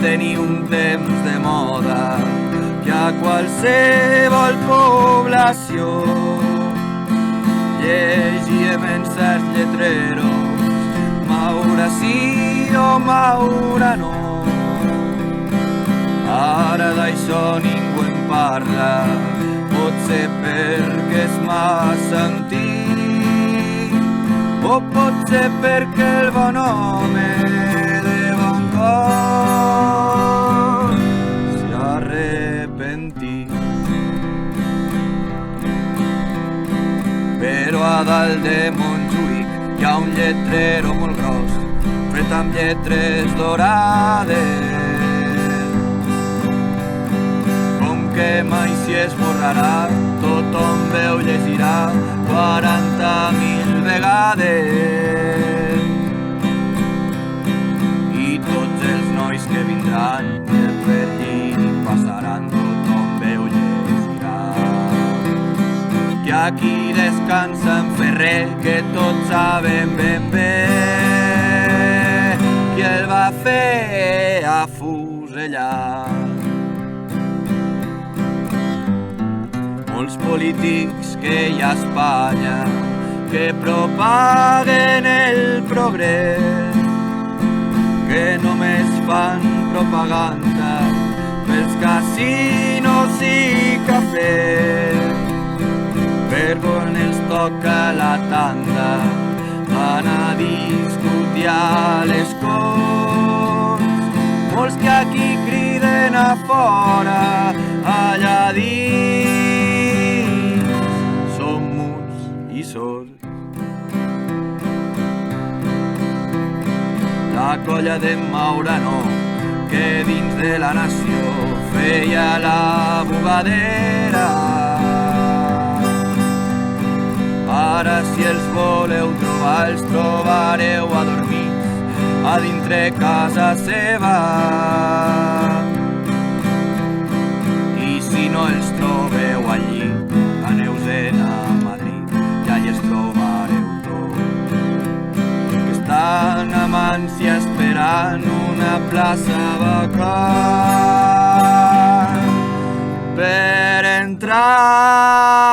tenir un temps de moda que a qualsevol població llegíem en certs lletreros Maura sí o Maura no. Ara d'això ningú en parla, potser perquè és massa antic, o potser perquè el bon home de bon cor s'hi ha arrepentit. Però a dalt de Montjuïc hi ha un lletrero molt gros, fet amb lletres dorades, que mai si esborrarà, tothom veu llegirà 40.000 vegades. I tots els nois que vindran per allí passaran, tothom veu llegirà. Que aquí descansa en Ferrer, que tots sabem ben bé qui el va fer afusellar. Molts polítics que hi ha a Espanya que propaguen el progrés, que només fan propaganda pels casinos i cafès, per quan els toca la tanda van a discutir a les Corts. Molts que aquí criden a fora, allà dins la colla de Maurano, que dins de la nació feia la bugadera. Ara si els voleu trobar, els trobareu adormits a dintre casa seva. I si no els trobeu allí, aneu-se'n a Madrid, i allà els trobareu tots, que estan amb ànsia esperant una plaça vacant per entrar.